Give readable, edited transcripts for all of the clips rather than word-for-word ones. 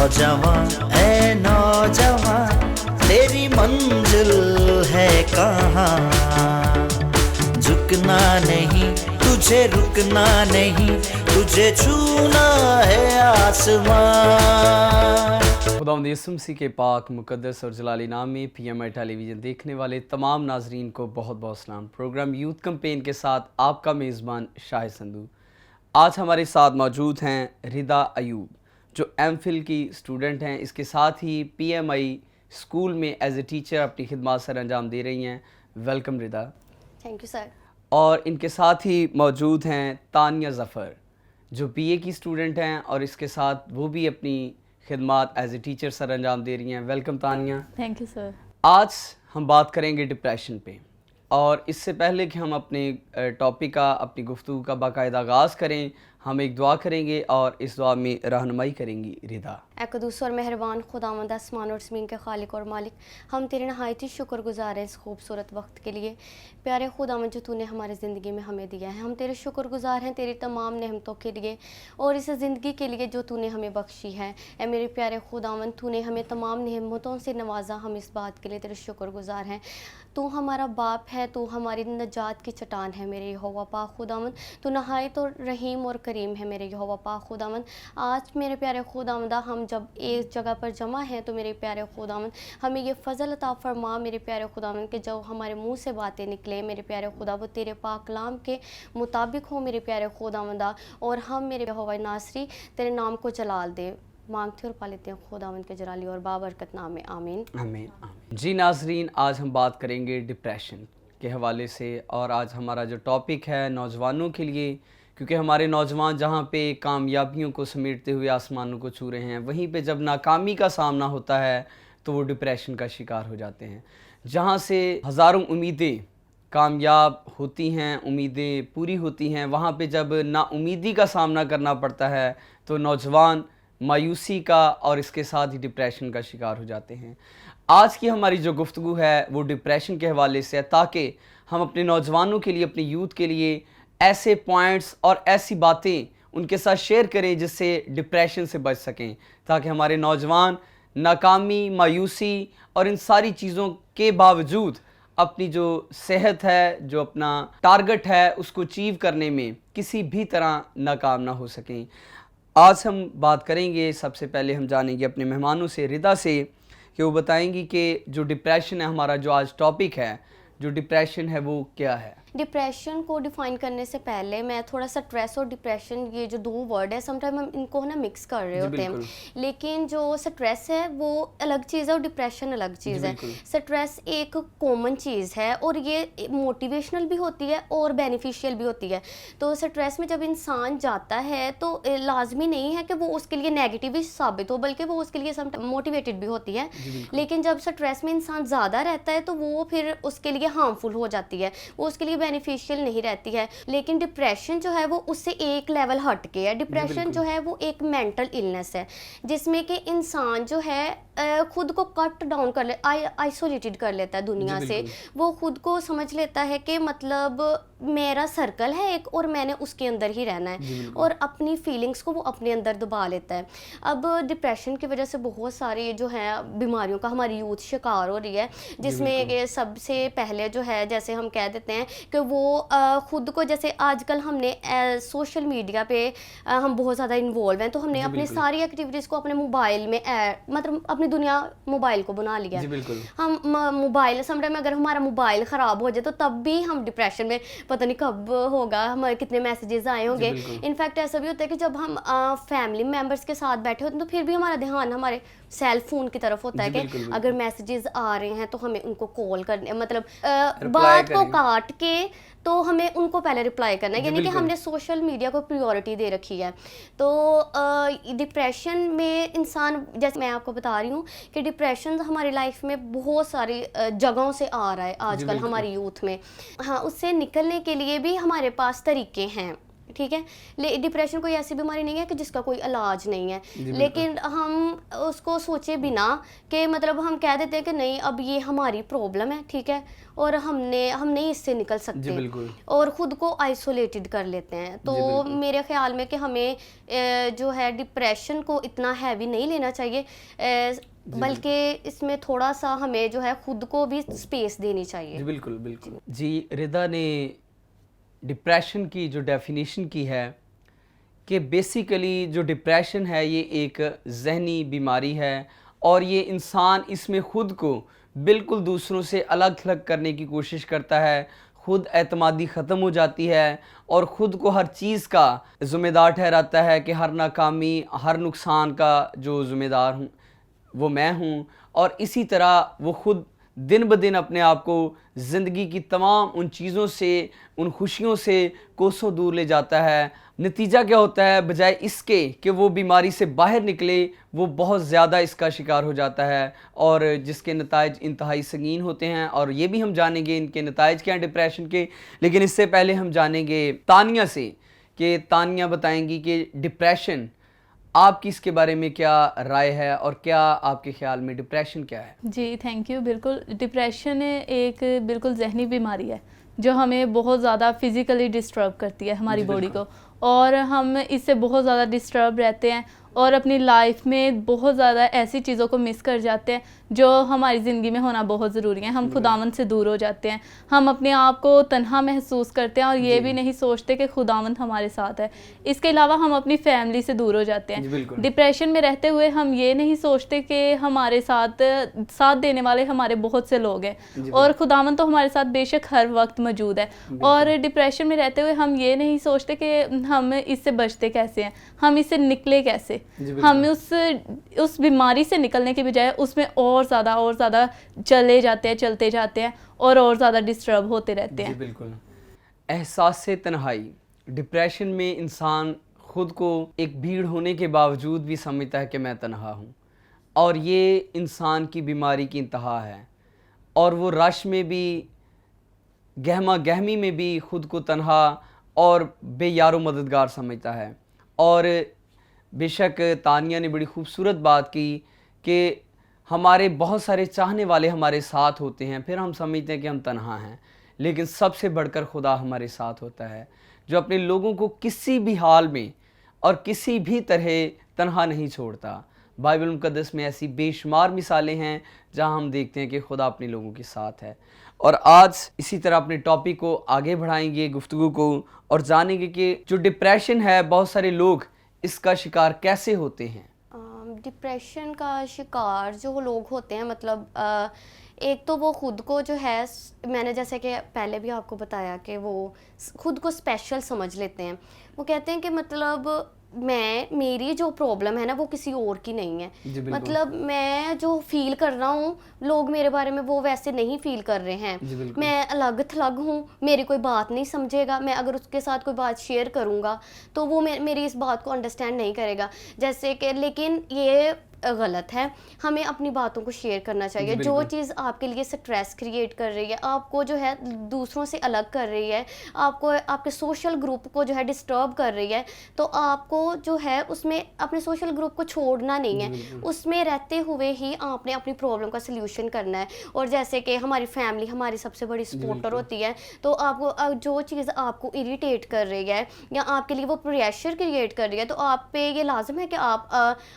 नौजवान ऐ नौजवान, तेरी मंजिल है कहाँ। झुकना नहीं, तुझे रुकना नहीं, तुझे छूना है आसमान। खुदावंद यीशु मसीह के पाक मुकद्दस और जलाली नाम में PMI टेलीविज़न देखने वाले तमाम नाजरीन को बहुत बहुत सलाम। प्रोग्राम यूथ कैंपेन के साथ आपका मेज़बान शाहिद संधू। आज हमारे साथ मौजूद हैं रिदा अयूब, जो MPhil की स्टूडेंट हैं। इसके साथ ही PMI स्कूल में एज ए टीचर अपनी खिदमत सर अंजाम दे रही हैं। Welcome Rida. Thank you sir. और इनके साथ ही मौजूद हैं तानिया ज़फ़र, जो BA की स्टूडेंट हैं और इसके साथ वो भी अपनी खिदमत एज ए टीचर सर अंजाम दे रही हैं। Welcome Tania. Thank you sir. आज हम बात करेंगे डिप्रेशन पे, और इससे पहले कि हम अपने टॉपिक का, अपनी गुफ्तगू का बाकायदा आगाज़ करें, हम एक दुआ करेंगे और इस दुआ में रहनुमाई करेंगी रिदा। ए क़ुद्दूस और मेहरबान खुदावंद आसमान और ज़मीन के खालिक और मालिक, हम तेरे नहायत ही शुक्रगुज़ार हैं इस खूबसूरत वक्त के लिए। प्यारे खुदावंद, जो तूने हमारी ज़िंदगी में हमें दिया है, हम तेरे शुक्रगुज़ार हैं तेरी तमाम नेमतों के लिए और इस ज़िंदगी के लिए जो तूने हमें बख्शी है। ए मेरे प्यारे खुदावंद, तूने हमें तमाम नेमतों से नवाजा, हम इस बात के लिए तेरे शुक्रगुज़ार हैं। तू हमारा बाप है, तू हमारी नजात की चट्टान है मेरे यहोवा पाक खुदावंद। तू नहायत और रहीम और करीम है मेरे यहोवा पाक खुदावंद। आज मेरे प्यारे खुदावंद, हम जब एक जगह पर जमा हैं तो मेरे प्यारे खुदावंद हमें ये फ़ज़ल अता फरमा मेरे प्यारे खुदावंद कि जो हमारे मुंह से बातें निकले मेरे प्यारे खुदा, वो तेरे पाक कलाम के मुताबिक हो मेरे प्यारे खुदावंद, और हम मेरे यहोवा नासरी तेरे नाम को जलाल दे। मांगते और पालेते हैं खुदावंद के जलाली और बाबरकत नाम में, आमीन आमीन। जी नाजरीन, आज हम बात करेंगे डिप्रेशन के हवाले से, और आज हमारा जो टॉपिक है नौजवानों के लिए, क्योंकि हमारे नौजवान जहाँ पे कामयाबियों को समेटते हुए आसमानों को छू रहे हैं, वहीं पे जब नाकामी का सामना होता है तो वो डिप्रेशन का शिकार हो जाते हैं। जहाँ से हज़ारों उम्मीदें कामयाब होती हैं, उम्मीदें पूरी होती हैं, वहाँ पे जब नाउमीदी का सामना करना पड़ता है तो नौजवान मायूसी का और इसके साथ ही डिप्रेशन का शिकार हो जाते हैं। आज की हमारी जो गुफ्तगू है वो डिप्रेशन के हवाले से है, ताकि हम अपने नौजवानों के लिए, अपने यूथ के लिए ऐसे पॉइंट्स और ऐसी बातें उनके साथ शेयर करें जिससे डिप्रेशन से बच सकें, ताकि हमारे नौजवान नाकामी, मायूसी और इन सारी चीज़ों के बावजूद अपनी जो सेहत है, जो अपना टारगेट है, उसको अचीव करने में किसी भी तरह नाकाम ना हो सकें। आज हम बात करेंगे, सबसे पहले हम जानेंगे अपने मेहमानों से, रिदा से, कि वो बताएंगी कि जो डिप्रेशन है, हमारा जो आज टॉपिक है, जो डिप्रेशन है वो क्या है। डिप्रेशन को डिफ़ाइन करने से पहले मैं थोड़ा सा स्ट्रेस और डिप्रेशन, ये जो दो वर्ड है, समटाइम हम इनको ना मिक्स कर रहे होते हैं, लेकिन जो स्ट्रेस है वो अलग चीज़ है और डिप्रेशन अलग चीज़ है। स्ट्रेस एक कॉमन चीज़ है और ये मोटिवेशनल भी होती है और बेनिफिशियल भी होती है। तो स्ट्रेस में जब इंसान जाता है तो लाजमी नहीं है कि वो उसके लिए नेगेटिव ही साबित हो, बल्कि वो उसके लिए समटाइम मोटिवेटेड भी होती है। लेकिन जब स्ट्रेस में इंसान ज़्यादा रहता है तो वो फिर उसके लिए हार्मफुल हो जाती है, वो उसके लिए बेनिफिशियल नहीं रहती है। लेकिन डिप्रेशन जो है वो उससे एक लेवल हट के है। डिप्रेशन जो है वो एक मेंटल इलनेस है, जिसमें कि इंसान जो है खुद को कट डाउन कर ले, आइसोलेटेड कर लेता है दुनिया से। वो खुद को समझ लेता है कि मतलब मेरा सर्कल है एक और मैंने उसके अंदर ही रहना है, और अपनी फीलिंग्स को वो अपने अंदर दबा लेता है। अब डिप्रेशन की वजह से बहुत सारी जो है बीमारियों का हमारी यूथ शिकार हो रही है, जिसमें सबसे पहले जो है, जैसे हम कह देते हैं कि वो खुद को, जैसे आजकल हमने सोशल मीडिया पे हम बहुत ज़्यादा इन्वॉल्व हैं, तो हमने अपनी सारी एक्टिविटीज़ को अपने मोबाइल में मतलब अपनी दुनिया मोबाइल को बना लिया। हम मोबाइल समटाइम अगर हमारा मोबाइल ख़राब हो जाए तो तब भी हम डिप्रेशन में, पता नहीं कब होगा, हमारे कितने मैसेजेस आए होंगे। इनफैक्ट ऐसा भी होता है कि जब हम फैमिली मेम्बर्स के साथ बैठे होते हैं तो फिर भी हमारा ध्यान हमारे सेल फोन की तरफ होता है कि अगर मैसेजेस आ रहे हैं तो हमें उनको कॉल करने, मतलब बात को काट के तो हमें उनको पहले रिप्लाई करना है, यानी कि हमने सोशल मीडिया को प्रायोरिटी दे रखी है। तो डिप्रेशन में इंसान, जैसे मैं आपको बता रही हूँ कि डिप्रेशन हमारी लाइफ में बहुत सारी जगहों से आ रहा है आजकल हमारी यूथ में। हाँ, उससे निकलने के लिए भी हमारे पास तरीके हैं। ठीक है। डिप्रेशन कोई ऐसी बीमारी नहीं है कि जिसका कोई इलाज नहीं है, लेकिन हम उसको सोचे बिना कि मतलब हम कह देते हैं कि नहीं अब ये हमारी प्रॉब्लम है, ठीक है, और हम नहीं इससे निकल सकते और ख़ुद को आइसोलेटेड कर लेते हैं। तो मेरे ख्याल में कि हमें जो है डिप्रेशन को इतना हैवी नहीं लेना चाहिए, बल्कि इसमें थोड़ा सा हमें जो है खुद को भी स्पेस देनी चाहिए। जी बिल्कुल बिल्कुल जी। रिदा ने डिप्रेशन की जो डेफिनेशन की है कि बेसिकली जो डिप्रेशन है ये एक जहनी बीमारी है और ये इंसान इसमें ख़ुद को बिल्कुल दूसरों से अलग थलग करने की कोशिश करता है, ख़ुद एतमादी ख़त्म हो जाती है और ख़ुद को हर चीज़ का ज़िम्मेदार ठहराता है कि हर नाकामी हर नुकसान का जो ज़िम्मेदार हूँ वो मैं हूँ। और इसी तरह वो ख़ुद दिन ब दिन अपने आप को ज़िंदगी की तमाम उन चीज़ों से, उन खुशियों से कोसों दूर ले जाता है। नतीजा क्या होता है, बजाय इसके कि वो बीमारी से बाहर निकले, वो बहुत ज़्यादा इसका शिकार हो जाता है और जिसके नताइज इंतहाई संगीन होते हैं। और ये भी हम जानेंगे इनके नताइज क्या हैं डिप्रेशन के, लेकिन इससे पहले हम जानेंगे तानिया से कि तानिया बताएंगी कि डिप्रेशन आपकी इसके बारे में क्या राय है और क्या आपके ख्याल में डिप्रेशन क्या है? जी थैंक यू। बिल्कुल, डिप्रेशन एक बिल्कुल जहनी बीमारी है जो हमें बहुत ज़्यादा फिज़िकली डिस्टर्ब करती है हमारी बॉडी को, और हम इससे बहुत ज़्यादा डिस्टर्ब रहते हैं और अपनी लाइफ में बहुत ज़्यादा ऐसी चीज़ों को मिस कर जाते हैं जो हमारी ज़िंदगी में होना बहुत ज़रूरी है। हम खुदावंद से दूर हो जाते हैं, हम अपने आप को तन्हा महसूस करते हैं और ये भी नहीं सोचते कि खुदावंद हमारे साथ है। इसके अलावा हम अपनी फैमिली से दूर हो जाते हैं। डिप्रेशन में रहते हुए हम ये नहीं सोचते कि हमारे साथ देने वाले हमारे बहुत से लोग हैं और खुदावंद तो हमारे साथ बेशक हर वक्त मौजूद है। और डिप्रेशन में रहते हुए हम ये नहीं सोचते कि हम इससे बचते कैसे हैं, हम इससे निकले कैसे। हम उस बीमारी से निकलने के बजाय उसमें और ज़्यादा चले जाते हैं, चलते जाते हैं और ज़्यादा डिस्टर्ब होते रहते हैं। बिल्कुल। एहसास तन्हाई, डिप्रेशन में इंसान खुद को एक भीड़ होने के बावजूद भी समझता है कि मैं तन्हा हूँ और ये इंसान की बीमारी की इंतहा है और वो रश में भी, गहमा गहमी में भी खुद को तन्हा और बेयारो मददगार समझता है। और बेशक तानिया ने बड़ी खूबसूरत बात की कि हमारे बहुत सारे चाहने वाले हमारे साथ होते हैं, फिर हम समझते हैं कि हम तन्हा हैं, लेकिन सबसे बढ़कर खुदा हमारे साथ होता है जो अपने लोगों को किसी भी हाल में और किसी भी तरह तन्हा नहीं छोड़ता। बाइबल मुक़द्दस में ऐसी बेशुमार मिसालें हैं जहां हम देखते हैं कि खुदा अपने लोगों के साथ है। और आज इसी तरह अपने टॉपिक को आगे बढ़ाएंगे, गुफ्तगू को, और जानेंगे कि जो डिप्रेशन है बहुत सारे लोग इसका शिकार कैसे होते हैं। डिप्रेशन का शिकार जो लोग होते हैं, मतलब एक तो वो खुद को जो है, मैंने जैसे कि पहले भी आपको बताया कि वो खुद को स्पेशल समझ लेते हैं। वो कहते हैं कि मतलब मेरी जो प्रॉब्लम है ना वो किसी और की नहीं है, मतलब मैं जो फील कर रहा हूँ लोग मेरे बारे में वो वैसे नहीं फील कर रहे हैं, मैं अलग थलग हूँ, मेरी कोई बात नहीं समझेगा, मैं अगर उसके साथ कोई बात शेयर करूँगा तो वो मेरी इस बात को अंडरस्टैंड नहीं करेगा। जैसे कि, लेकिन ये गलत है, हमें अपनी बातों को शेयर करना चाहिए। जो चीज़ आपके लिए स्ट्रेस क्रिएट कर रही है, आपको जो है दूसरों से अलग कर रही है, आपको आपके सोशल ग्रुप को जो है डिस्टर्ब कर रही है, तो आपको जो है उसमें अपने सोशल ग्रुप को छोड़ना नहीं है, उसमें रहते हुए ही आपने अपनी प्रॉब्लम का सल्यूशन करना है। और जैसे कि हमारी फैमिली हमारी सबसे बड़ी सपोर्टर होती है, तो आपको जो चीज़ आपको इरिटेट कर रही है या आपके लिए वो प्रेशर क्रिएट कर रही है, तो आप पे ये लाजिम है कि आप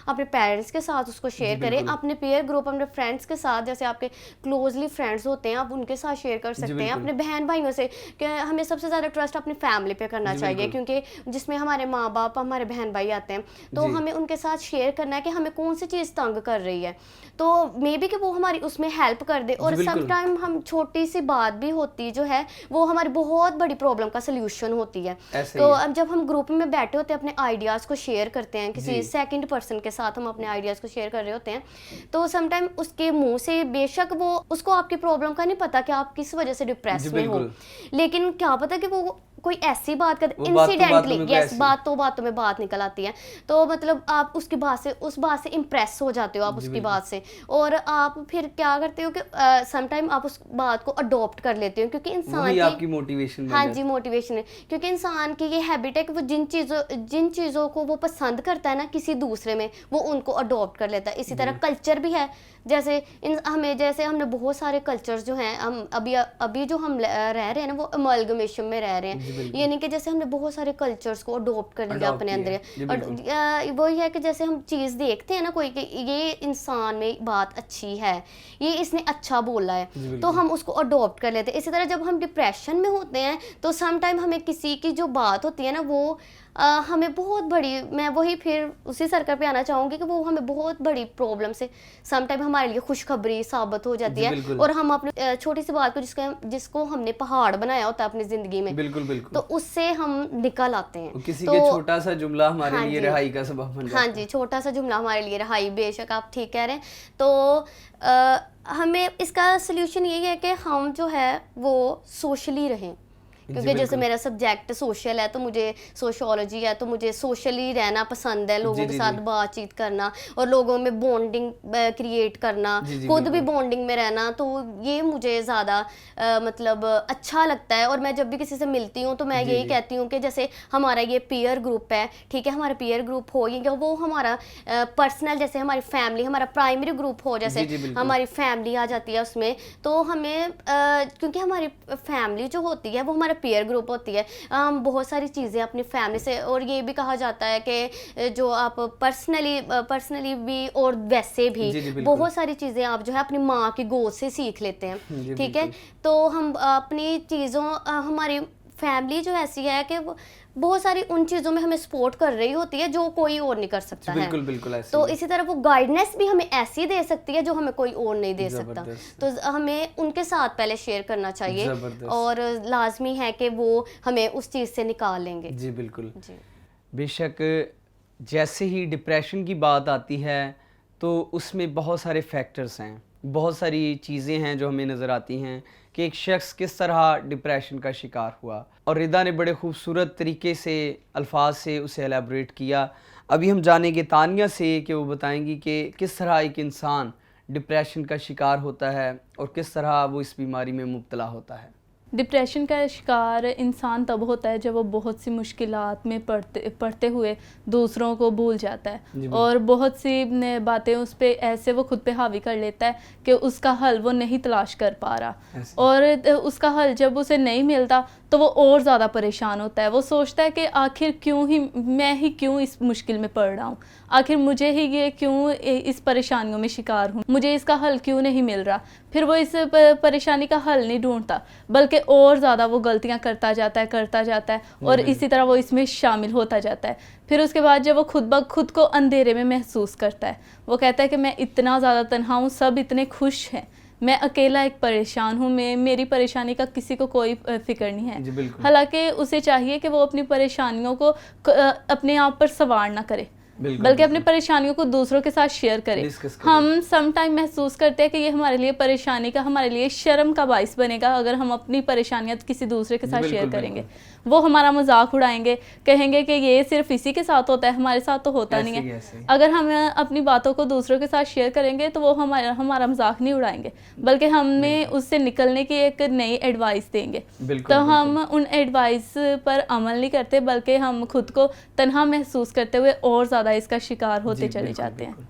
अपने पेरेंट्स के साथ उसको शेयर करें, अपने पीयर ग्रुप, अपने फ्रेंड्स के साथ, जैसे आपके क्लोजली फ्रेंड्स होते हैं आप उनके साथ शेयर कर सकते हैं, अपने बहन भाइयों से। कि हमें सबसे ज़्यादा ट्रस्ट अपनी फैमिली पे करना चाहिए, क्योंकि जिसमें हमारे माँ बाप, हमारे बहन भाई आते हैं, तो हमें उनके साथ शेयर करना है कि हमें कौन सी चीज़ तंग कर रही है, तो मे बी कि वो हमारी उसमें हेल्प कर दे। और समटाइम हम छोटी सी बात भी होती जो है वो हमारी बहुत बड़ी प्रॉब्लम का सल्यूशन होती है। तो अब जब हम ग्रुप में बैठे होते हैं, अपने आइडियाज़ को शेयर करते हैं, किसी सेकंड पर्सन के साथ हम अपने आइडियाज़ को शेयर कर रहे होते हैं, तो समटाइम उसके मुंह से, बेशक वो उसको आपकी प्रॉब्लम का नहीं पता कि आप किस वजह से डिप्रेस में हो, लेकिन क्या पता कि वो कोई ऐसी बात कर वो बात तो बातों इंसिडेंटली, में कोई यस, ऐसी- बातों में बात निकल आती है, तो मतलब आप उसकी बात से, उस बात से इम्प्रेस हो जाते हो आप उसकी बात से, और आप फिर क्या करते हो कि समटाइम आप उस बात को अडॉप्ट कर लेते हो, क्योंकि इंसान वही की, आपकी मोटिवेशन हाँ जी, मोटिवेशन है, क्योंकि इंसान की ये हैबिट है कि वो जिन चीज़ों को वो पसंद करता है ना किसी दूसरे में, वो उनको अडॉप्ट कर लेता है। इसी तरह कल्चर भी है, जैसे जैसे हमने बहुत सारे कल्चर्स जो हैं, हम अभी जो हम रह रहे हैं ना, वो अमलगमेशन में रह रहे हैं, यानी कि जैसे हमने बहुत सारे कल्चर्स को अडॉप्ट कर लिया अपने अंदर। और वही है कि जैसे हम चीज़ देखते हैं ना कोई, कि ये इंसान में बात अच्छी है, ये इसने अच्छा बोला है, तो हम उसको अडॉप्ट कर लेते हैं। इसी तरह जब हम डिप्रेशन में होते हैं तो सम टाइम हमें किसी की जो बात होती है ना, वो हमें बहुत बड़ी, मैं वही फिर उसी सर्कल पे आना चाहूँगी कि वो हमें बहुत बड़ी प्रॉब्लम से सम टाइम हमारे लिए खुशखबरी साबित हो जाती है, और हम अपने छोटी सी बात को जिसको हमने पहाड़ बनाया होता है अपनी जिंदगी में, बिल्कुल तो उससे हम निकल आते हैं। किसी तो के छोटा सा जुमला हमारे हाँ लिए जी, रिहाई का सबब बन जाता हाँ है। जी, छोटा सा जुमला हमारे लिए रहाई, बेशक आप ठीक कह रहे हैं। तो हमें इसका सल्यूशन यही है कि हम जो है वो सोशली रहें, क्योंकि जैसे मेरा सब्जेक्ट सोशल है, तो मुझे सोशियोलॉजी है, तो मुझे सोशली रहना पसंद है, लोगों के साथ बातचीत करना और लोगों में बॉन्डिंग क्रिएट करना, खुद भी बॉन्डिंग में रहना, तो ये मुझे ज़्यादा मतलब अच्छा लगता है। और मैं जब भी किसी से मिलती हूँ तो मैं यही कहती हूँ कि जैसे हमारा ये पीयर ग्रुप है, ठीक है, हमारा पीयर ग्रुप हो, ये वो हमारा पर्सनल, जैसे हमारी फैमिली, हमारा प्राइमरी ग्रुप हो, जैसे हमारी फैमिली आ जाती है उसमें, तो हमें क्योंकि हमारी फैमिली जो होती है वो हमारा पीयर ग्रुप होती है, हम बहुत सारी चीज़ें अपनी फैमिली से, और ये भी कहा जाता है कि जो आप पर्सनली भी और वैसे भी बहुत सारी चीज़ें आप जो है अपनी माँ की गोद से सीख लेते हैं, ठीक है। तो हम अपनी चीज़ों, हमारी फैमिली जो ऐसी है कि बहुत सारी उन चीज़ों में हमें सपोर्ट कर रही होती है जो कोई और नहीं कर सकता है। बिल्कुल ऐसे तो इसी तरह वो गाइडेंस भी हमें ऐसी दे सकती है जो हमें कोई और नहीं दे सकता। तो हमें उनके साथ पहले शेयर करना चाहिए, और लाजमी है कि वो हमें उस चीज़ से निकाल लेंगे। जी बिल्कुल जी। बेशक जैसे ही डिप्रेशन की बात आती है तो उसमें बहुत सारे फैक्टर्स हैं, बहुत सारी चीज़ें हैं जो हमें नज़र आती हैं कि एक शख्स किस तरह डिप्रेशन का शिकार हुआ, और रिदा ने बड़े खूबसूरत तरीके से अल्फाज से उसे एलेबरेट किया। अभी हम जानेंगे तानिया से कि वो बताएंगी कि किस तरह एक इंसान डिप्रेशन का शिकार होता है और किस तरह वो इस बीमारी में मुब्तला होता है। डिप्रेशन का शिकार इंसान तब होता है जब वो बहुत सी मुश्किलात में पढ़ते हुए दूसरों को भूल जाता है, और बहुत सी बातें उस पे ऐसे वो खुद पे हावी कर लेता है कि उसका हल वो नहीं तलाश कर पा रहा, और उसका हल जब उसे नहीं मिलता तो वो और ज़्यादा परेशान होता है। वो सोचता है कि आखिर मैं क्यों इस मुश्किल में पड़ रहा हूँ, आखिर मुझे ही ये क्यों इस परेशानियों में शिकार हूँ, मुझे इसका हल क्यों नहीं मिल रहा। फिर वो इस परेशानी का हल नहीं ढूंढता, बल्कि और ज़्यादा वो गलतियाँ करता जाता है और इसी तरह वो इसमें शामिल होता जाता है। फिर उसके बाद जब वो खुद को अंधेरे में महसूस करता है, वो कहता है कि मैं इतना ज़्यादा तन्हा हूँ, सब इतने खुश हैं, मैं अकेला एक परेशान हूँ, मेरी परेशानी का किसी को कोई फिक्र नहीं है। हालांकि उसे चाहिए कि वो अपनी परेशानियों को अपने आप पर सवार ना करे, बल्कि अपनी परेशानियों को दूसरों के साथ शेयर करें। हम सम टाइम महसूस करते हैं कि ये हमारे लिए परेशानी का, हमारे लिए शर्म का बाइस बनेगा अगर हम अपनी परेशानियां किसी दूसरे के साथ शेयर करेंगे। वो हमारा मजाक उड़ाएंगे, कहेंगे कि ये सिर्फ इसी के साथ होता है, हमारे साथ तो होता नहीं है। अगर हम अपनी बातों को दूसरों के साथ शेयर करेंगे तो वो हमारा मजाक नहीं उड़ाएंगे, बल्कि हमें उससे निकलने की एक नई एडवाइस देंगे। तो हम उन एडवाइस पर अमल नहीं करते, बल्कि हम खुद को तन्हा महसूस करते हुए और ज़्यादा इसका शिकार होते चले जाते हैं।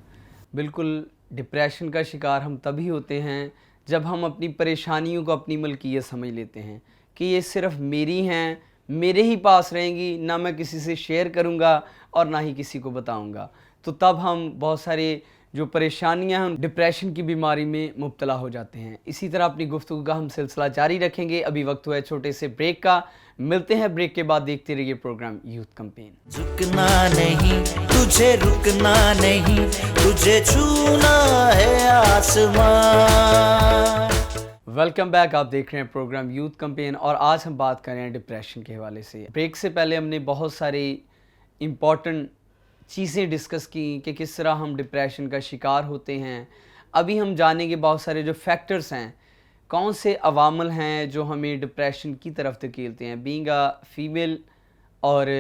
बिल्कुल डिप्रेशन का शिकार हम तभी होते हैं जब हम अपनी परेशानियों को अपनी मलकियत समझ लेते हैं कि ये सिर्फ मेरी हैं, मेरे ही पास रहेंगी, ना मैं किसी से शेयर करूंगा और ना ही किसी को बताऊंगा। तो तब हम बहुत सारे जो परेशानियां हैं डिप्रेशन की बीमारी में मुब्तला हो जाते हैं। इसी तरह अपनी गुफ्तगू का हम सिलसिला जारी रखेंगे। अभी वक्त हुआ है छोटे से ब्रेक का, मिलते हैं ब्रेक के बाद। देखते रहिए प्रोग्राम यूथ कैंपेन। झुकना नहीं तुझे, रुकना नहीं तुझे, छूना है आसमान। वेलकम बैक, आप देख रहे हैं प्रोग्राम यूथ कैंपेन और आज हम बात कर रहे हैं डिप्रेशन के हवाले से। ब्रेक से पहले हमने बहुत सारी इम्पॉर्टेंट चीज़ें डिस्कस की कि किस तरह हम डिप्रेशन का शिकार होते हैं। अभी हम जानेंगे बहुत सारे जो फैक्टर्स हैं कौन से अवामल हैं जो हमें डिप्रेशन की तरफ धकेलते हैं, बीइंग अ फीमेल, और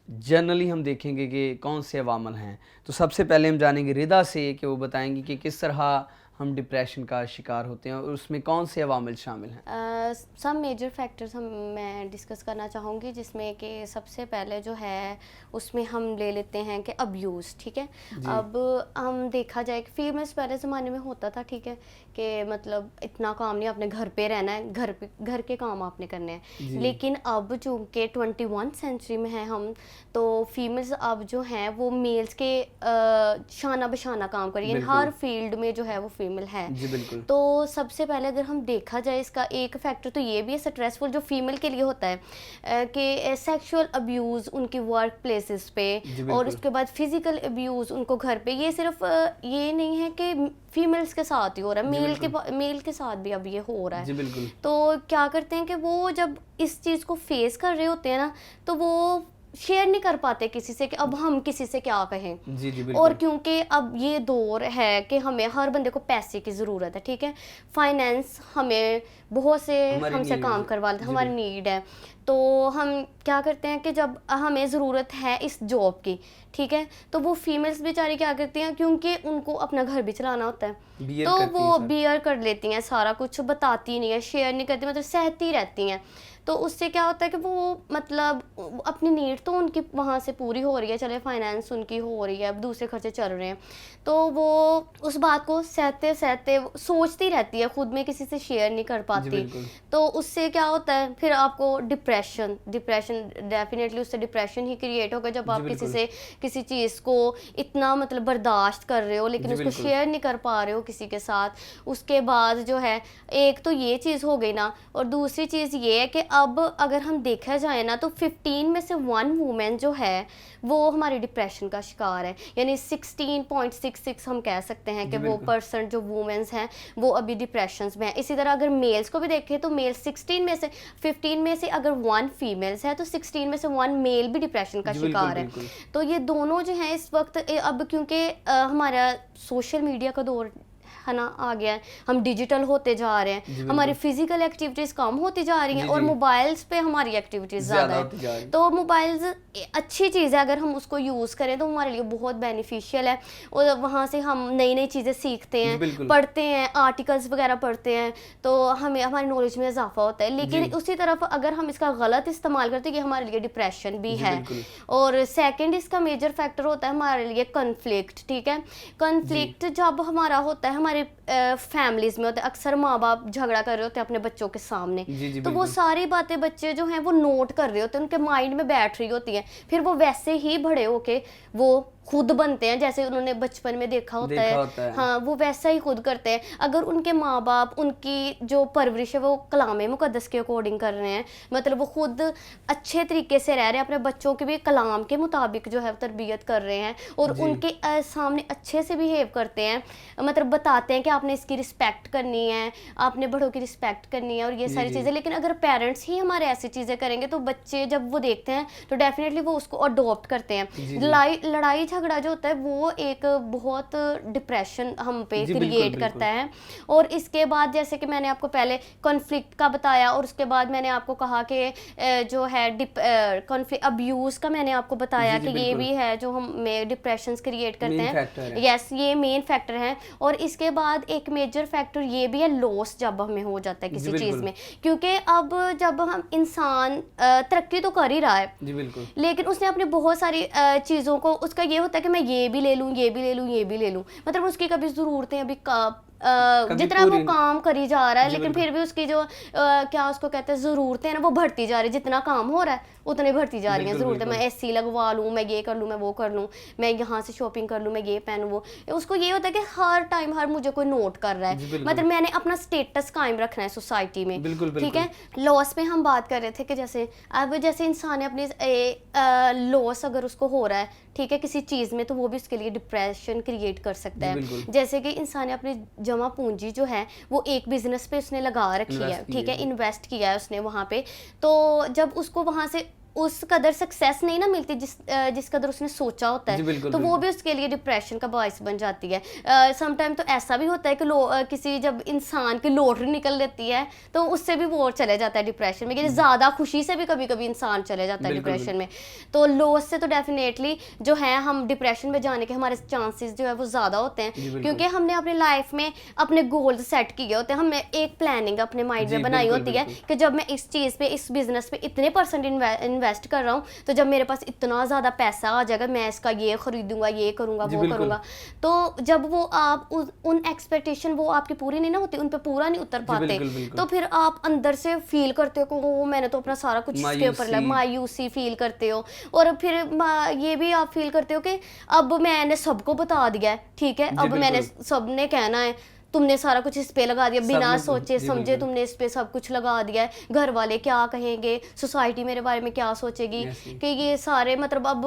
जनरली हम देखेंगे कि कौन से अवामल हैं। तो सबसे पहले हम जानेंगे रिदा से कि वो बताएंगी कि किस तरह हम डिप्रेशन का शिकार होते हैं और उसमें कौन से अवामिल शामिल हैं। सम मेजर फैक्टर्स मैं डिस्कस करना चाहूँगी, जिसमें कि सबसे पहले जो है उसमें हम ले लेते हैं कि अब्यूज़। ठीक है, अब हम देखा जाए कि फीमेल्स पहले ज़माने में होता था, ठीक है, कि मतलब इतना काम नहीं, आपने घर पे रहना है, घर के काम आपने करने हैं। लेकिन अब चूँकि 21 सेंचुरी में हैं हम, तो फीमेल्स अब जो हैं वो मेल्स के शाना बशाना काम कर रही है, हर फील्ड में जो है वो फीमेल है। जी बिल्कुल। तो सबसे पहले अगर हम देखा जाए, इसका एक फैक्टर तो ये भी है स्ट्रेसफुल जो फीमेल के लिए होता है कि सेक्सुअल अब्यूज़ उनकी वर्क प्लेसेस पे, और उसके बाद फिजिकल अब्यूज़ उनको घर पे। ये सिर्फ ये नहीं है कि फीमेल्स के साथ ही हो रहा है, मेल के साथ भी अब ये हो रहा है। जी बिल्कुल। तो क्या करते हैं कि वो जब इस चीज़ को फेस कर रहे होते हैं ना, तो वो शेयर नहीं कर पाते किसी से कि अब हम किसी से क्या कहें। जी जी बिल्कुल। और क्योंकि अब ये दौर है कि हमें हर बंदे को पैसे की ज़रूरत है, ठीक है, फाइनेंस हमें बहुत से हमसे काम करवा लेते, हमारी नीड है। तो हम क्या करते हैं कि जब हमें ज़रूरत है इस जॉब की, ठीक है, तो वो फीमेल्स बेचारी क्या करती हैं, क्योंकि उनको अपना घर भी चलाना होता है, तो वो बियर कर लेती हैं, सारा कुछ बताती नहीं है, शेयर नहीं करती, मतलब सहती रहती हैं। तो उससे क्या होता है कि वो मतलब अपनी नीड तो उनकी वहाँ से पूरी हो रही है, चले फाइनेंस उनकी हो रही है, अब दूसरे खर्चे चल रहे हैं, तो वो उस बात को सहते सहते सोचती रहती है, खुद में किसी से शेयर नहीं कर पाती। तो उससे क्या होता है, फिर आपको डिप्रेशन डेफिनेटली उससे डिप्रेशन ही क्रिएट होगा, जब आप किसी से किसी चीज़ को इतना मतलब बर्दाश्त कर रहे हो लेकिन उसको शेयर नहीं कर पा रहे हो किसी के साथ। उसके बाद जो है, एक तो ये चीज़ हो गई ना, और दूसरी चीज़ ये है कि अब अगर हम देखा जाए ना, तो 15 में से 1 वूमेन जो है वो हमारी डिप्रेशन का शिकार है, यानी 16.66 हम कह सकते हैं कि वो % जो वूमेन्स हैं वो अभी डिप्रेशन में है। इसी तरह अगर मेल्स को भी देखें तो मेल 16 में से 15 में से अगर 1 फीमेल्स है तो 16 में से 1 मेल भी डिप्रेशन का शिकार है। तो ये दोनों जो हैं इस वक्त अब क्योंकि हमारा सोशल मीडिया का दौर है ना आ गया है, हम डिजिटल होते जा रहे हैं, हमारी फिजिकल एक्टिविटीज़ कम होती जा रही हैं और मोबाइल्स पे हमारी एक्टिविटीज़ ज़्यादा है। तो मोबाइल्स अच्छी चीज़ है, अगर हम उसको यूज़ करें तो हमारे लिए बहुत बेनिफिशियल है, और वहाँ से हम नई नई चीज़ें सीखते हैं, पढ़ते हैं, आर्टिकल्स वगैरह पढ़ते हैं, तो हमें हमारी नॉलेज में इजाफा होता है। लेकिन उसी तरफ अगर हम इसका गलत इस्तेमाल करते हैं, ये हमारे लिए डिप्रेशन भी है। और सेकेंड इसका मेजर फैक्टर होता है हमारे लिए कन्फ्लिक्ट। ठीक है, कन्फ्लिक्ट जब हमारा होता है हमारे फैमिलीज में होता है, अक्सर माँ बाप झगड़ा कर रहे होते हैं अपने बच्चों के सामने, तो वो सारी बातें बच्चे जो हैं वो नोट कर रहे होते हैं, उनके माइंड में बैठ रही होती हैं, फिर वो वैसे ही बड़े होके वो खुद बनते हैं जैसे उन्होंने बचपन में देखा होता है। हाँ, वो वैसा ही खुद करते हैं। अगर उनके माँ बाप उनकी जो परवरिश है वो कलाम मुक़द्दस के अकॉर्डिंग कर रहे हैं, मतलब वो खुद अच्छे तरीके से रह रहे हैं, अपने बच्चों के भी कलाम के मुताबिक जो है तरबियत कर रहे हैं, और उनके सामने अच्छे से बिहेव करते हैं, मतलब बताते हैं कि आपने इसकी रिस्पेक्ट करनी है, आपने बड़ों की रिस्पेक्ट करनी है, और ये सारी चीज़ें। लेकिन अगर पेरेंट्स ही हमारे ऐसी चीज़ें करेंगे तो बच्चे जब वो देखते हैं तो डेफिनेटली वो उसको अडोप्ट करते हैं। लड़ाई झगड़ा जो होता है वो एक बहुत डिप्रेशन हम पे क्रिएट करता है। और इसके बाद जैसे कि मैंने आपको पहले कॉन्फ्लिक्ट का बताया, और उसके बाद मैंने आपको कहा कि जो है कॉन्फ्लिक्ट अब्यूज़ का मैंने आपको बताया कि ये भी है जो हम डिप्रेशन क्रिएट करते हैं। यस, ये मेन फैक्टर है। और इसके बाद एक मेजर फैक्टर ये भी है लॉस, जब हमें हो जाता है किसी चीज़ में, क्योंकि अब जब हम इंसान तरक्की तो कर ही रहा है, लेकिन उसने अपनी बहुत सारी चीज़ों को, उसका ये होता है कि मैं ये भी ले लूँ, ये भी ले लूँ, ये भी ले लूँ, मतलब उसकी कभी ज़रूरतें अभी जितना वो काम करी जा रहा है, लेकिन फिर भी उसकी जो क्या उसको कहते हैं ज़रूरतें हैं ना, वो बढ़ती जा रही है। जितना काम हो रहा है उतने बढ़ती जा रही हैं ज़रूरतें। मैं एसी लगवा लूँ, मैं ये कर लूँ, मैं वो कर लूँ, मैं यहाँ से शॉपिंग कर लूँ, मैं ये पहनूँ वो। उसको ये होता है कि हर टाइम हर मुझे कोई नोट कर रहा है, मतलब मैंने अपना स्टेटस कायम रखना है सोसाइटी में। ठीक है, लॉस पे हम बात कर रहे थे कि जैसे अब जैसे इंसान ने अपनी लॉस अगर उसको हो रहा है, ठीक है, किसी चीज़ में, तो वो भी उसके लिए डिप्रेशन क्रिएट कर सकता है। जैसे कि इंसान ने अपनी जमा पूंजी जो है वो एक बिजनेस पे उसने लगा रखी है, ठीक है, इन्वेस्ट किया है उसने वहाँ पे, तो जब उसको वहाँ से उस कदर सक्सेस नहीं ना मिलती जिस कदर उसने सोचा होता जी, है, बिल्कुल, तो वो बिल्कुल। भी उसके लिए डिप्रेशन का बायस बन जाती है। समटाइम तो ऐसा भी होता है कि किसी जब इंसान की लॉटरी निकल लेती है तो उससे भी वो चले जाता है डिप्रेशन में, यानी ज़्यादा खुशी से भी कभी कभी इंसान चले जाता है बिल्कुल, डिप्रेशन में। तो लॉस से तो डेफिनेटली जो है हम डिप्रेशन में जाने के हमारे चांसेस जो है वो ज़्यादा होते हैं, बिल्कुल। क्योंकि हमने अपनी लाइफ में अपने गोल्स सेट किए होते हैं, हमने एक प्लानिंग अपने माइंड जी, में बनाई बिल्कुल, होती है बिल्कुल। कि जब मैं इस चीज़ पे, इस बिजनेस पे इतने % इन्वेस्ट कर रहा हूँ, तो जब मेरे पास इतना ज़्यादा पैसा आ जाएगा, मैं इसका ये खरीदूंगा, ये करूँगा, जी, वो बिल्कुल। करूँगा। तो जब वो आप उन एक्सपेक्टेशन वो आपकी पूरी नहीं ना होती, उन पे पूरा नहीं उतर पाते, बिल्कुल, बिल्कुल। तो फिर आप अंदर से फील करते हो कि वो मैंने तो अपना सारा कुछ इसके ऊपर मायूसी। मायूसी फील करते हो। और फिर ये भी आप फील करते हो कि अब मैंने सबको बता दिया है, ठीक है, जी, अब मैंने बिल्कुल। सबने कहना है, तुमने सारा कुछ इस पे लगा दिया, बिना लोग- सोचे जी, समझे बिल्कुल। तुमने इस पे सब कुछ लगा दिया है। घर वाले क्या कहेंगे, सोसाइटी मेरे बारे में क्या सोचेगी, Yes, yes. कि ये सारे मतलब अब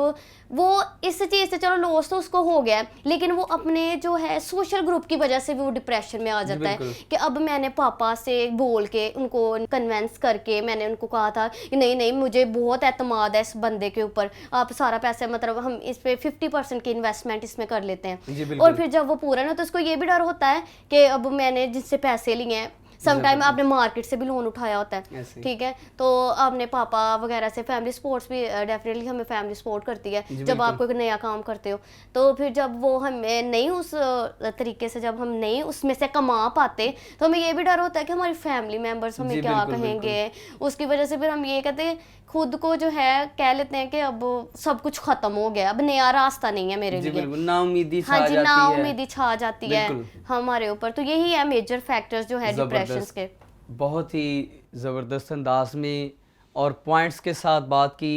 वो इस चीज़ से चलो लॉस तो उसको हो गया है, लेकिन वो अपने जो है सोशल ग्रुप की वजह से भी वो डिप्रेशन में आ जाता है बिल्कुल। कि अब मैंने पापा से बोल के उनको कन्वेंस करके मैंने उनको कहा था कि नहीं नहीं मुझे बहुत एतमाद है इस बंदे के ऊपर, आप सारा पैसा मतलब हम इस पे 50% की इन्वेस्टमेंट इसमें कर लेते जी, हैं। बिल्कुल। और फिर जब वो पूरा ना, तो उसको ये भी डर होता है कि अब मैंने जिससे पैसे लिए हैं, समटाइम आपने मार्केट से भी लोन उठाया होता है, ऐसे ही। ठीक है, तो आपने पापा वगैरह से, फैमिली सपोर्ट्स भी डेफिनेटली हमें फैमिली सपोर्ट करती है जी, जब बिल्कुल। आप कोई नया काम करते हो। तो फिर जब वो हमें नहीं उस तरीके से, जब हम नहीं उसमें से कमा पाते, तो हमें ये भी डर होता है कि हमारी फैमिली मेम्बर्स हमें जी, क्या बिल्कुल, कहेंगे। उसकी वजह से फिर हम ये कहते हैं, खुद को जो है कह लेते हैं कि अब सब कुछ खत्म हो गया, अब नया रास्ता नहीं है मेरे जी, लिए। बिल्कुल, नाउमीदी छा हाँ जी, जाती ना है। उम्मीदी छा जाती है बिल्कुल। हमारे ऊपर। तो यही है मेजर फैक्टर्स जो है डिप्रेशन ज़बरदस्त। के। बहुत ही ज़बरदस्त अंदाज में और पॉइंट्स के साथ बात की।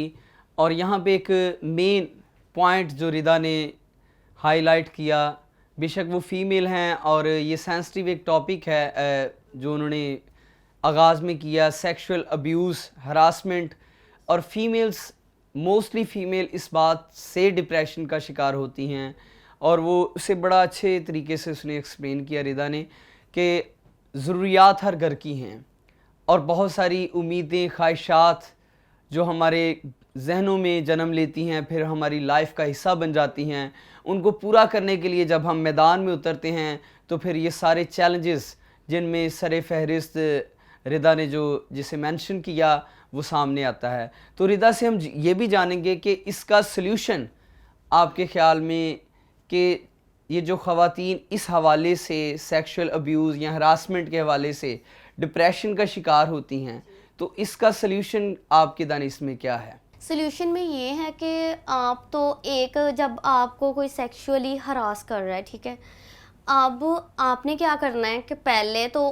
और यहाँ पे एक मेन पॉइंट जो रिदा ने हाईलाइट किया, बेशक वो फीमेल हैं और ये सेंसिटिव एक टॉपिक है जो उन्होंने आगाज़ में किया, सेक्सुअल अब्यूज़, हरासमेंट। और फीमेल्स, मोस्टली फ़ीमेल इस बात से डिप्रेशन का शिकार होती हैं, और वो उसे बड़ा अच्छे तरीके से उसने एक्सप्लेन किया रिदा ने कि ज़रूरियात हर घर की हैं और बहुत सारी उम्मीदें, ख्वाहिशात जो हमारे जहनों में जन्म लेती हैं, फिर हमारी लाइफ का हिस्सा बन जाती हैं, उनको पूरा करने के लिए जब हम मैदान में उतरते हैं तो फिर ये सारे चैलेंजेस जिनमें सरे फहरिस्त रिदा ने जो जिसे मेंशन किया वो सामने आता है। तो रिदा से हम ये भी जानेंगे कि इसका सल्यूशन आपके ख़्याल में, कि ये जो ख़वातीन इस हवाले से, सेक्सुअल अब्यूज़ या हरासमेंट के हवाले से डिप्रेशन का शिकार होती हैं, तो इसका सल्यूशन आपके दानिश में क्या है? सोल्यूशन में ये है कि आप तो एक, जब आपको कोई सेक्सुअली हरास कर रहा है, ठीक है, अब आपने क्या करना है कि पहले तो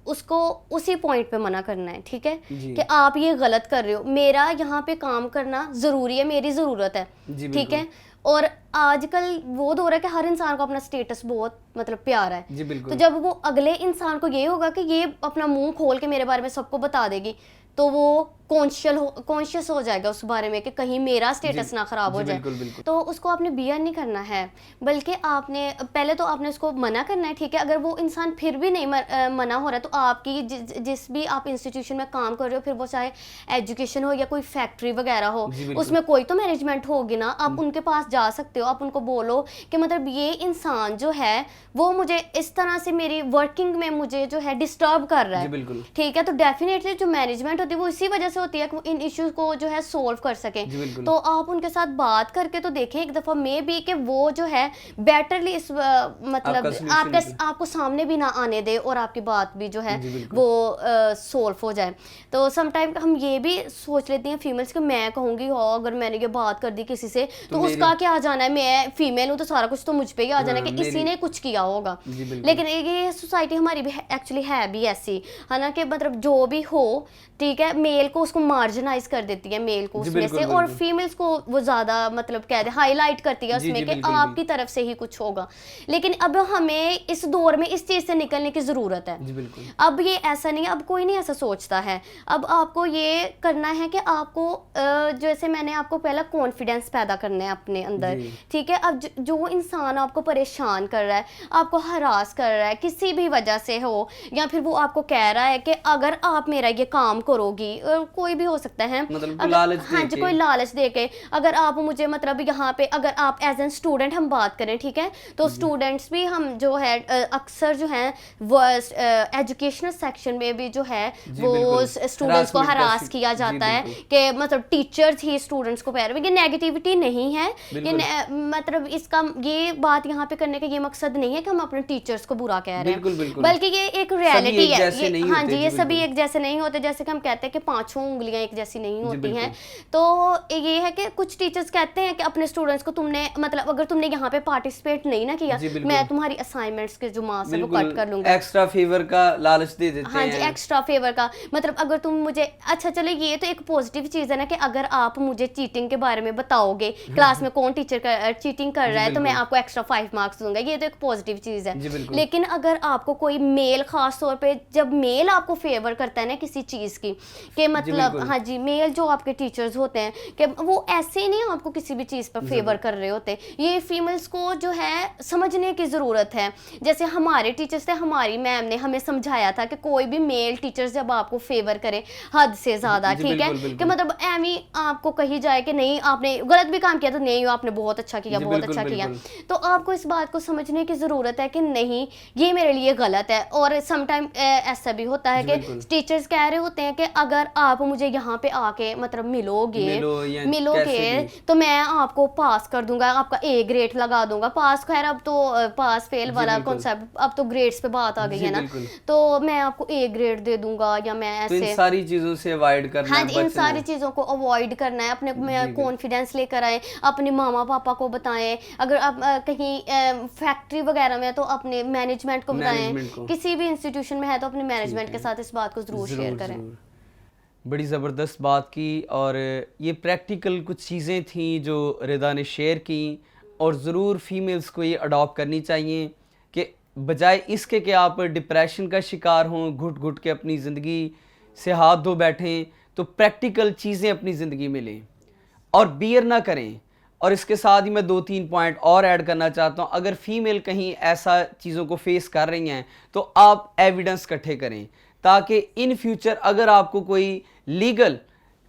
उसको उसी पॉइंट पे मना करना है, ठीक है, जी। कि आप ये गलत कर रहे हो, मेरा यहाँ पे काम करना ज़रूरी है, मेरी ज़रूरत है, जी, ठीक है। बिल्कुल। और आजकल वो दौर है कि हर इंसान को अपना स्टेटस बहुत मतलब प्यारा है। जी, बिल्कुल। तो जब वो अगले इंसान को ये होगा कि ये अपना मुंह खोल के मेरे बारे में सबको बता देगी, तो वो कॉन्शियस हो जाएगा उस बारे में कि कहीं मेरा स्टेटस ना खराब हो जी, जाए। बिल्कुल, बिल्कुल। तो उसको आपने बियर नहीं करना है, बल्कि आपने पहले तो आपने उसको मना करना है, ठीक है। अगर वो इंसान फिर भी नहीं मना हो रहा है, तो आपकी जिस भी आप इंस्टीट्यूशन में काम कर रहे हो, फिर वो चाहे एजुकेशन हो या कोई फैक्ट्री वगैरह हो, जी, बिल्कुल। उसमें कोई तो मैनेजमेंट होगी ना, आप उनके पास जा सकते हो, आप उनको बोलो कि मतलब ये इंसान जो है वो मुझे इस तरह से मेरी वर्किंग में मुझे जो है डिस्टर्ब कर रहा जी, है, बिल्कुल। ठीक है। तो डेफिनेटली जो मैनेजमेंट होती है वो इसी वजह से होती है कि वो इन इश्यूज को जो है सोल्व कर सकें। जी, बिल्कुल। तो आप उनके साथ बात करके तो देखें एक दफ़ा मे भी कि वो जो है बेटरली इस मतलब आपका solution निकले। आपको सामने भी ना आने दे और आपकी बात भी जो है जी, बिल्कुल। वो सोल्व हो जाए। तो समटाइम हम ये भी सोच लेती हैं फीमेल्स कि मैं कहूँगी हो अगर मैंने ये बात कर दी किसी से तो मेरी- उसका क्या जाना है, मैं फीमेल हूँ तो सारा कुछ तो मुझ पे ही आ जाना है हाँ, कि इसी मेरी- ने कुछ किया होगा। जी, बिल्कुल। लेकिन ये सोसाइटी हमारी भी एक्चुअली है भी ऐसी है ना, कि मतलब जो भी हो, ठीक है, मेल को उसको मार्जिनाइज कर देती है, मेल को जी, उसमें बिल्कुल, से, और बिल्कुल। फीमेल्स को वो ज़्यादा मतलब कह दे हाईलाइट करती है जी, उसमें जी, कि बिल्कुल, आपकी तरफ से ही कुछ होगा। लेकिन अब हमें इस दौर में इस चीज़ से निकलने की ज़रूरत है। जी, बिल्कुल। अब ये ऐसा नहीं है, अब कोई नहीं ऐसा सोचता है। अब आपको ये करना है कि आपको जैसे मैंने आपको पहला कॉन्फिडेंस पैदा करना है अपने अंदर, जी। ठीक है। अब जो इंसान आपको परेशान कर रहा है, आपको हरास कर रहा है किसी भी वजह से हो, या फिर वो आपको कह रहा है कि अगर आप मेरा ये काम करो करोगी, कोई भी हो सकता है, मतलब अगर लालच हाँ जी देके। कोई लालच दे के, अगर आप मुझे मतलब यहाँ पे अगर आप एज एन स्टूडेंट हम बात करें, ठीक है, तो स्टूडेंट्स भी हम जो है अक्सर जो है वो एजुकेशनल सेक्शन में भी जो है वो बिल्कुल। स्टूडेंट्स को Harassment हरास का किया जी, जाता है बिल्कुल। कि मतलब टीचर्स ही स्टूडेंट्स को पैर में, ये नेगेटिविटी नहीं है, ये बिल्कुल। मतलब इसका ये बात यहाँ पे करने का ये मकसद नहीं है कि हम अपने टीचर्स को बुरा कह रहे बिल्कुल, हैं, बिल्कुल। बल्कि ये एक रियलिटी एक है, जैसे नहीं हाँ होते, जी, जी, ये सभी बिल्कुल। एक जैसे नहीं होते, जैसे कि हम कहते हैं कि पांचों उंगलियां एक जैसी नहीं होती बिल्कुल। हैं। तो ये है कि कुछ टीचर्स कहते हैं कि अपने स्टूडेंट्स को तुमने मतलब अगर तुमने यहाँ पे पार्टिसिपेट नहीं ना किया, जी, बिल्कुल। मैं तुम्हारी असाइनमेंट्स के जो मार्क्स है वो बिल्कुल कट कर लूंगा। एक्स्ट्रा फेवर का लालच दे देते हाँ जी, हैं। एक्स्ट्रा फेवर का मतलब अगर तुम मुझे, अच्छा चलो ये तो एक पॉजिटिव चीज़ है ना कि अगर आप मुझे चीटिंग के बारे में बताओगे, क्लास में कौन टीचर चीटिंग कर रहा है तो मैं बिल्कुल। आपको एक्स्ट्रा 5 मार्क्स दूंगा, ये तो एक पॉजिटिव चीज़ जी, है। बिल्कुल। लेकिन अगर आपको कोई मेल, खास तौर पे जब मेल आपको फेवर करता है ना किसी चीज़ की, कि मतलब बिल्कुल। हाँ जी, मेल जो आपके टीचर्स होते हैं कि वो ऐसे ही नहीं आपको किसी भी चीज़ पर फेवर कर रहे होते, ये फीमेल्स को जो है समझने की ज़रूरत है। जैसे हमारे टीचर्स थे, हमारी मैम ने हमें समझाया था कि कोई भी मेल टीचर्स जब आपको फेवर करे हद से ज़्यादा, जी, ठीक है, बिल्कुल, कि बिल्कुल। मतलब एवी आपको कही जाए कि नहीं आपने गलत भी काम किया तो नहीं आपने बहुत अच्छा किया, जी, बहुत बिल्कुल, अच्छा किया, बिल्कुल। तो आपको इस बात को समझने की ज़रूरत है कि नहीं ये मेरे लिए गलत है। और समटाइम ऐसा भी होता है जी, कि बिल्कुल। टीचर्स कह रहे होते हैं कि अगर आप मुझे यहाँ पे आके मतलब मिलोगे मिलो या कैसे भी। तो मैं आपको पास कर दूंगा, आपका ए ग्रेड लगा दूंगा। पास खैर अब तो पास फेल वाला बिल्कुल। कॉन्सेप्ट, अब तो ग्रेड्स पे बात आ गई जी, है ना, बिल्कुल। तो मैं आपको ए ग्रेड दे दूंगा या मैं तो इन ऐसे, सारी चीजों से अवॉइड करना हाँ है, जी, इन बचना सारी है। चीज़ों को अवॉइड करना है, अपने जी, कॉन्फिडेंस लेकर आए, अपने मामा पापा को बताएं, अगर आप कहीं फैक्ट्री वगैरह में है तो अपने मैनेजमेंट को मैनेजमेंट को। बताएं, किसी भी इंस्टीट्यूशन में है तो अपने मैनेजमेंट के साथ इस बात को ज़रूर शेयर ज़रूर, करें। ज़रूर। बड़ी ज़बरदस्त बात की, और ये प्रैक्टिकल कुछ चीज़ें थी जो रिदा ने शेयर की, और ज़रूर फीमेल्स को ये अडॉप्ट करनी चाहिए कि बजाय इसके कि आप डिप्रेशन का शिकार हों, घुट घुट के अपनी ज़िंदगी से हाथ धो बैठें, तो प्रैक्टिकल चीज़ें अपनी ज़िंदगी में लें और बियर ना करें। और इसके साथ ही मैं 2-3 पॉइंट और ऐड करना चाहता हूँ। अगर फीमेल कहीं ऐसा चीज़ों को फेस कर रही हैं तो आप एविडेंस इकट्ठे करें, ताकि इन फ्यूचर अगर आपको कोई लीगल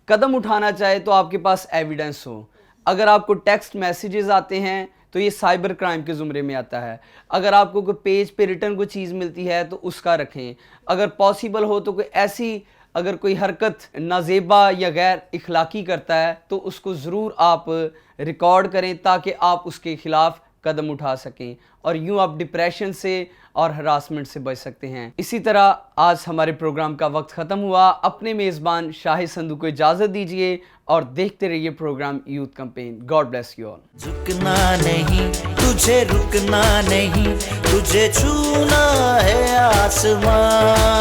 कदम उठाना चाहे तो आपके पास एविडेंस हो। अगर आपको टेक्स्ट मैसेजेस आते हैं तो ये साइबर क्राइम के ज़ुमरे में आता है। अगर आपको कोई पेज पे रिटर्न कोई चीज़ मिलती है तो उसका रखें। अगर पॉसिबल हो तो कोई ऐसी अगर कोई हरकत नाजेबा या गैर इखलाकी करता है तो उसको ज़रूर आप रिकॉर्ड करें, ताकि आप उसके ख़िलाफ़ कदम उठा सकें, और यूं आप डिप्रेशन से और हरासमेंट से बच सकते हैं। इसी तरह आज हमारे प्रोग्राम का वक्त ख़त्म हुआ। अपने मेज़बान शाहिद संधू को इजाज़त दीजिए और देखते रहिए program youth campaign. God bless you all. झुकना नहीं, तुझे रुकना नहीं, तुझे छूना है आसमां।